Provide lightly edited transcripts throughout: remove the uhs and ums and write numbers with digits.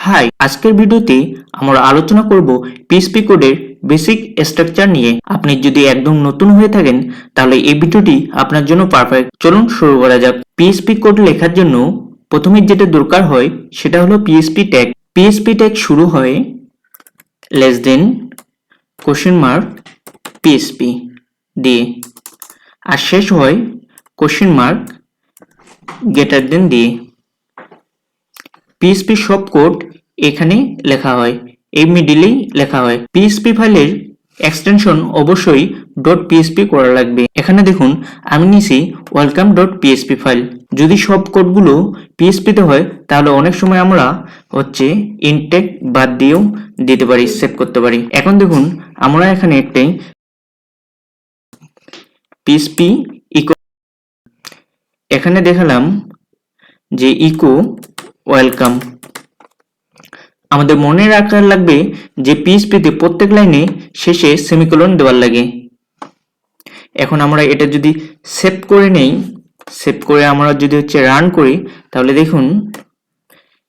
High, আজকের ভিডিওতে আমরা আলোচনা করব পিএইচপি কোডের বেসিক স্ট্রাকচার নিয়ে। আপনি যদি একদম নতুন হয়ে থাকেন তাহলে এই ভিডিওটি আপনার জন্য পারফেক্ট। চলুন শুরু করা যাক। পিএইচপি কোড লেখার জন্য প্রথমে যেটা দরকার হয় সেটা হলো পিএইচপি ট্যাগ। পিএইচপি ট্যাগ শুরু হয় less than question mark PHP দিয়ে আর শেষ হয় কোশ্চেন মার্ক গ্রেটার দেন দিয়ে। পিএইচপি সব কোড এখানে লেখা হয়, এই মিডিলেই লেখা হয়। পিএইচপি ফাইলের এক্সটেনশন অবশ্যই .php করা লাগবে। এখানে দেখুন আমি নিছি welcome.php ফাইল। যদি সব কোডগুলো PHP তে হয় তাহলে অনেক সময় আমরা ইনটেক বাদ দিয়েও দিতে পারি, সেভ করতে পারি। এখন দেখুন আমরা এখানে একটাই PHP ইকো এখানে দেখালাম যে ইকো ওয়েলকাম। আমাদের মনে রাখা লাগবে যে পিএইচপিতে প্রত্যেক লাইনে শেষে সেমিকোলন দেওয়ার লাগে। এখন আমরা এটা যদি সেভ করে নেই, সেভ করে আমরা যদি রান করি তাহলে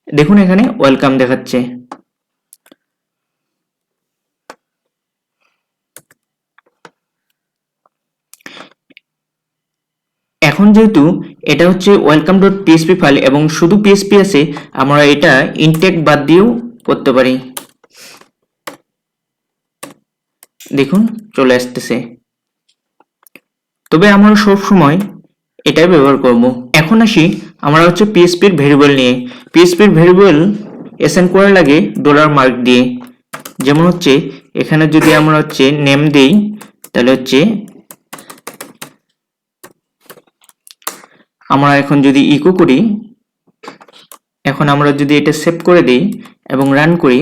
দেখুন এখানে ওয়েলকাম দেখাচ্ছে। এখন যেহেতু এটা welcome.php ফাইল এবং শুধু PHP আছে, আমরা এটা ইনটেক বাদ দিয়েও করতে পারি। দেখুন চলে আসতেছে, তবে আমরা সব সময় এটাই ব্যবহার করব। এখন আসি আমরা PHP এর ভেরিয়েবল নিয়ে। PHP এর ভেরিয়েবল অ্যাসাইন করা লাগে $মার্ক দিয়ে। যেমন এখানে যদি আমরা নেম দেই তাহলে আমরা এখন যদি ইকো করি, এখন আমরা যদি এটা সেভ করে দেই এবং রান করি,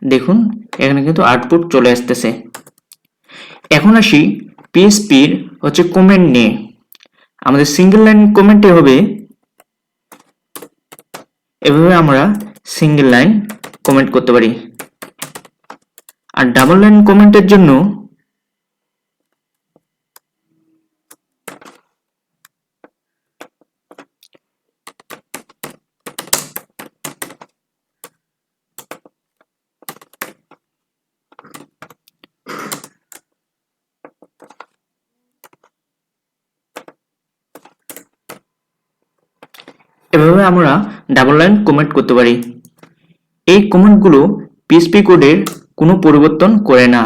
দেখুন এখানে কিন্তু আউটপুট চলে আসতেছে। এখন আসি PHP এর কমেন্ট নিয়ে। আমাদের সিঙ্গেল লাইন কমেন্টে হবে এভাবে, আমরা সিঙ্গেল লাইন কমেন্ট করতে পারি। আর ডাবল লাইন কমেন্টের জন্য এভাবে আমরা ডাবল লাইন কমেন্ট করতে পারি। এই কমেন্টগুলো PHP কোডের কোনো পরিবর্তন করে না,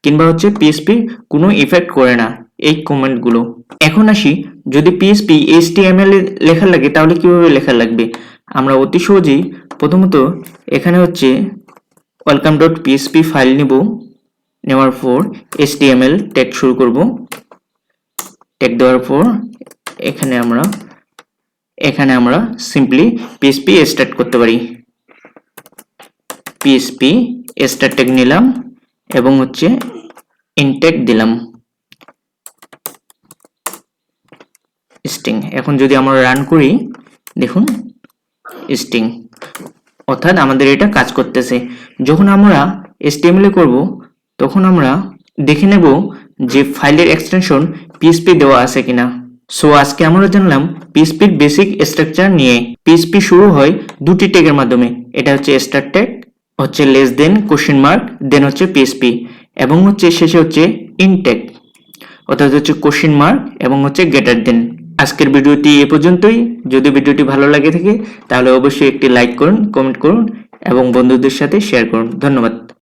কিংবা PHP কোনো ইফেক্ট করে না এই কমেন্টগুলো। এখন আসি যদি PHP HTML এ লেখা লাগে তাহলে কিভাবে লেখা লাগবে। আমরা অতি সহজেই প্রথমত এখানে welcome.php ফাইল নিব, নেওয়ার পর HTML ট্যাগ শুরু করব। ট্যাগ দেওয়ার পর এখানে আমরা সিম্পলি PHP স্টার্ট করতে পারি। PHP স্টার্ট ট্যাগ নিলাম এবং ইনটেক দিলাম স্ট্রিং। এখন যদি আমরা রান করি, দেখুন স্ট্রিং, অর্থাৎ আমাদের এটা কাজ করতেছে। যখন আমরা HTML করব তখন আমরা দেখে নেব যে ফাইলের এক্সটেনশন PHP দেওয়া আছে কিনা। সো আজকে আমরা জানলাম PHP এর বেসিক স্ট্রাকচার নিয়ে। PHP শুরু হয় দুটি ট্যাগের মাধ্যমে, এটা start tag, less than question mark, then PHP, এবং শেষে ইনটেক অর্থাৎ কোশ্চেন মার্ক এবং গ্রেটার দেন। আজকের ভিডিওটি এ পর্যন্তই। যদি ভিডিওটি ভালো লাগে থাকে তাহলে অবশ্যই একটি লাইক করুন, কমেন্ট করুন এবং বন্ধুদের সাথে শেয়ার করুন। ধন্যবাদ।